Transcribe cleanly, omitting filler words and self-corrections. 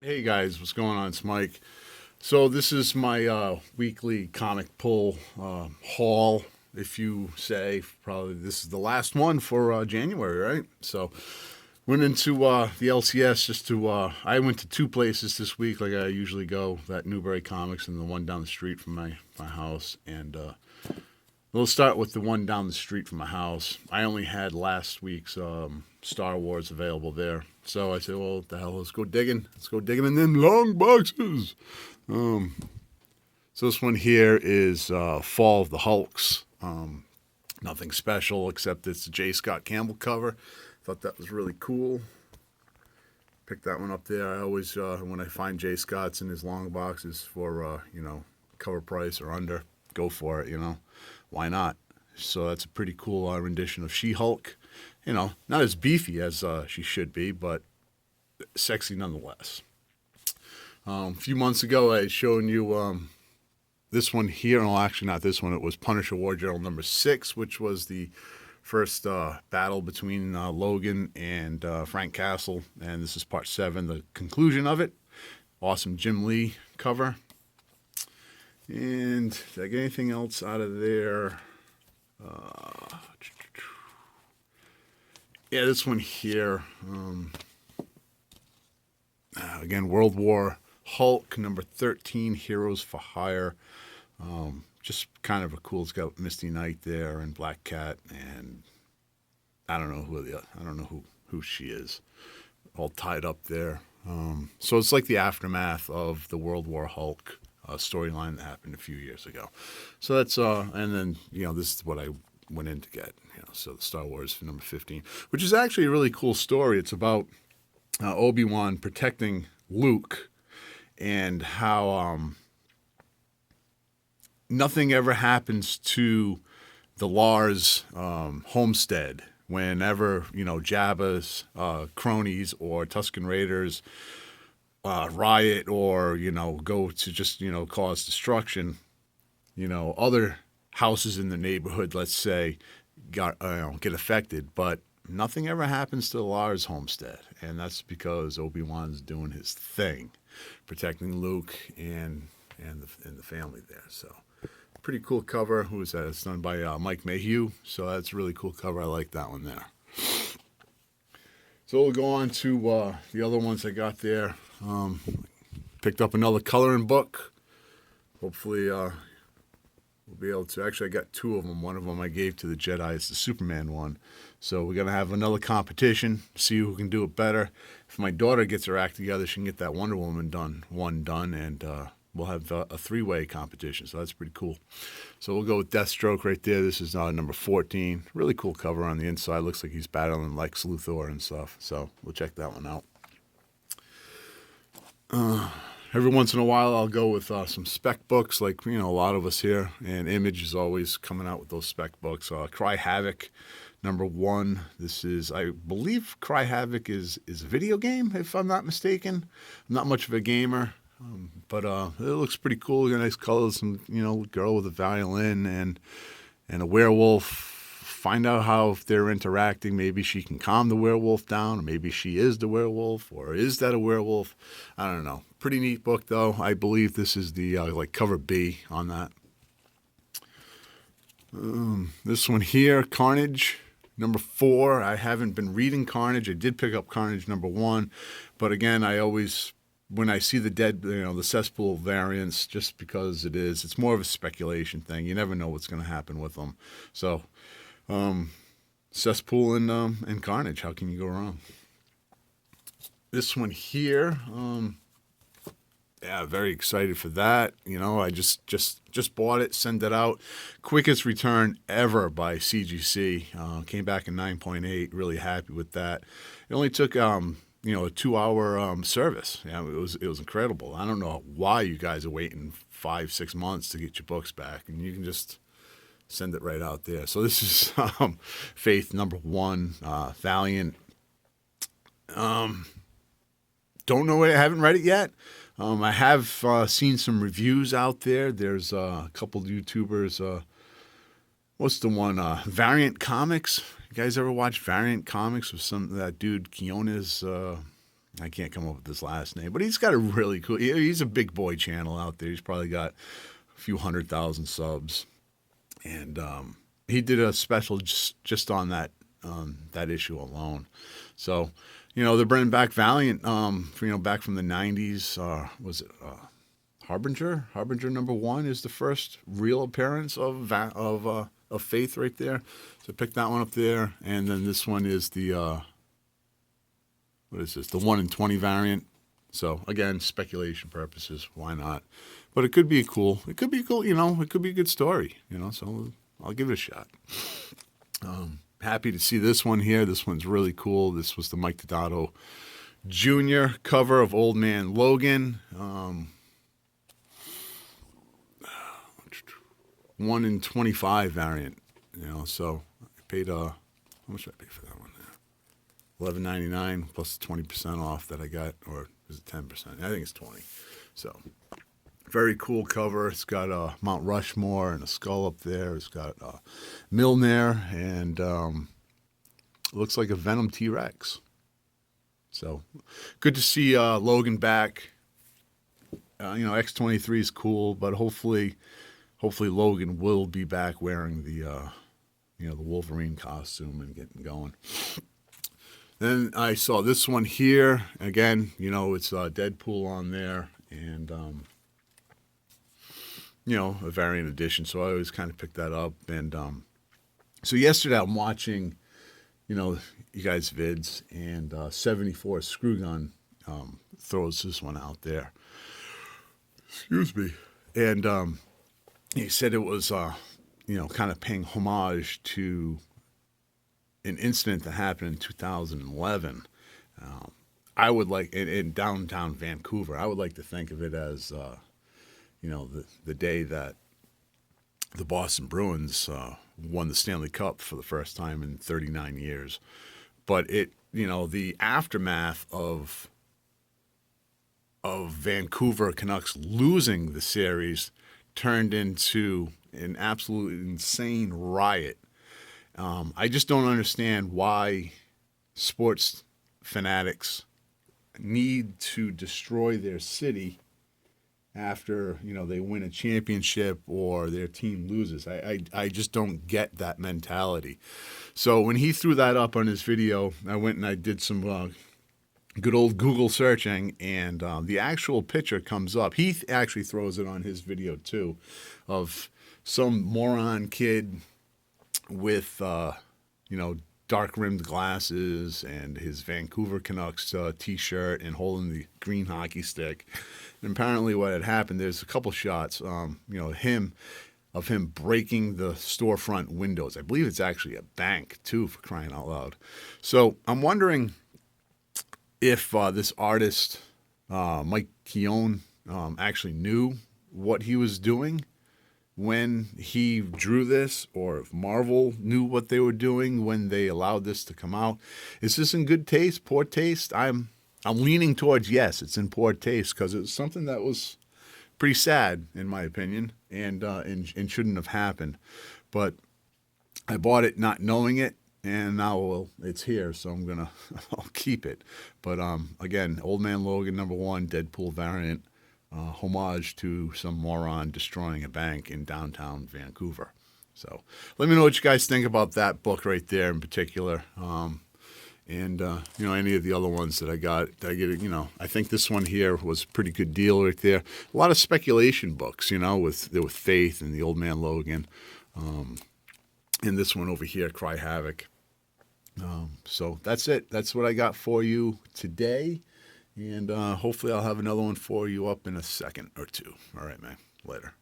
Hey guys, what's going on? It's Mike. So this is my weekly comic pull haul, if you say. Probably this is the last one for January, right? So went into the LCS just to. I went to two places this week, like I usually go. That Newbury Comics and the one down the street from my house. And we'll start with the one down the street from my house. I only had last week's Star Wars available there. So I said, well, what the hell, let's go digging. Let's go digging in them long boxes. So this one here is Fall of the Hulks. Nothing special except it's a J. Scott Campbell cover. Thought that was really cool. Picked that one up there. I always, when I find J. Scott's in his long boxes for, cover price or under, go for it, Why not? So that's a pretty cool rendition of She-Hulk. Not as beefy as she should be, but sexy nonetheless. A few months ago, I had shown you this one here. Well, actually, not this one. It was Punisher War Journal number 6, which was the first battle between Logan and Frank Castle. And this is part 7, the conclusion of it. Awesome Jim Lee cover. And did I get anything else out of there? Yeah, this one here. Again, World War Hulk, number 13, Heroes for Hire. Just kind of a cool. It's got Misty Knight there and Black Cat, and I don't know who she is. All tied up there. So it's like the aftermath of the World War Hulk storyline that happened a few years ago. So that's and then this is what I went in to get. So the Star Wars for number 15, which is actually a really cool story. It's about Obi-Wan protecting Luke and how nothing ever happens to the Lars homestead whenever Jabba's cronies or Tusken Raiders riot or go to just cause destruction. Other houses in the neighborhood, let's say, get affected, but nothing ever happens to the Lars homestead, and that's because Obi-Wan's doing his thing, protecting Luke and the family there. So pretty cool cover. Who is that? It's done by Mike Mayhew, so that's a really cool cover. I like that one there. So we'll go on to the other ones I got there. Picked up another coloring book. Hopefully we'll be able to. Actually, I got 2 of them. One of them I gave to the Jedi. It's the Superman one. So we're going to have another competition, see who can do it better. If my daughter gets her act together, she can get that Wonder Woman done, and we'll have a 3-way competition. So that's pretty cool. So we'll go with Deathstroke right there. This is number 14. Really cool cover on the inside. Looks like he's battling Lex Luthor and stuff. So we'll check that one out. Every once in a while, I'll go with some spec books, like a lot of us here. And Image is always coming out with those spec books. Cry Havoc, number 1. This is, I believe, Cry Havoc is a video game, if I'm not mistaken. I'm not much of a gamer, but it looks pretty cool. Got nice colors. Some girl with a violin and a werewolf. Find out how, if they're interacting, maybe she can calm the werewolf down, or maybe she is the werewolf, or is that a werewolf? I don't know. Pretty neat book, though. I believe this is the cover B on that. This one here, Carnage, number 4. I haven't been reading Carnage. I did pick up Carnage number 1, but again, I always, when I see the dead, the cesspool variants, just because it's more of a speculation thing. You never know what's going to happen with them. So, cesspool and Carnage, how can you go wrong? This one here, yeah, very excited for that. I just bought it, send it out. Quickest return ever by CGC. Came back in 9.8. Really happy with that. It only took a 2-hour service. Yeah, it was incredible. I don't know why you guys are waiting 5-6 months to get your books back, and you can just send it right out there. So this is Faith number 1, Valiant. Don't know it. I haven't read it yet. I have seen some reviews out there. There's a couple of YouTubers. What's the one? Variant Comics. You guys ever watch Variant Comics with that dude Keona's I can't come up with his last name, but he's got a really cool. He's a big boy channel out there. He's probably got a few 100,000 subs, and he did a special just on that issue alone. So, they're bringing back Valiant. Back from the '90s. Was it Harbinger? Harbinger #1 is the first real appearance of Faith right there. So pick that one up there, and then this one is the. What is this? The 1 in 20 variant. So again, speculation purposes. Why not? But it could be cool. It could be cool. It could be a good story. So I'll give it a shot. Happy to see this one here. This one's really cool. This was the Mike Donato Jr. cover of Old Man Logan. 1 in 25 variant. So I paid how much did I pay for that one? $11.99 plus 20% off that I got, or is it 10%? I think it's 20. So very cool cover. It's got Mount Rushmore and a skull up there. It's got Milner and looks like a Venom T-Rex. So good to see Logan back. X-23 is cool, but hopefully Logan will be back wearing the the Wolverine costume and getting going. Then I saw this one here. Again, it's Deadpool on there, and a variant edition. So I always kind of pick that up. And so yesterday I'm watching, you guys' vids, and 74 Screw Gun throws this one out there. Excuse me. And he said it was, kind of paying homage to an incident that happened in 2011. I would like in downtown Vancouver. I would like to think of it as, the day that the Boston Bruins won the Stanley Cup for the first time in 39 years. But the aftermath of Vancouver Canucks losing the series turned into an absolutely insane riot. I just don't understand why sports fanatics need to destroy their city after they win a championship or their team loses. I just don't get that mentality. So when he threw that up on his video, I went and I did some good old Google searching, and the actual picture comes up. He actually throws it on his video too, of some moron kid with dark rimmed glasses and his Vancouver Canucks t-shirt and holding the green hockey stick. And apparently what had happened, there's a couple shots of him breaking the storefront windows. I believe it's actually a bank too, for crying out loud. So I'm wondering if this artist Mike Keown actually knew what he was doing when he drew this, or if Marvel knew what they were doing when they allowed this to come out. Is this in good taste, poor taste? I'm leaning towards yes, it's in poor taste, because it's something that was pretty sad in my opinion, and shouldn't have happened. But I bought it not knowing it, and now it's here, so I'll keep it. But again, Old Man Logan #1, Deadpool variant. Homage to some moron destroying a bank in downtown Vancouver. So let me know what you guys think about that book right there in particular. And any of the other ones that I got. I think this one here was a pretty good deal right there. A lot of speculation books, with Faith and the Old Man Logan. And this one over here, Cry Havoc. So that's it. That's what I got for you today. And hopefully I'll have another one for you up in a second or two. All right, man. Later.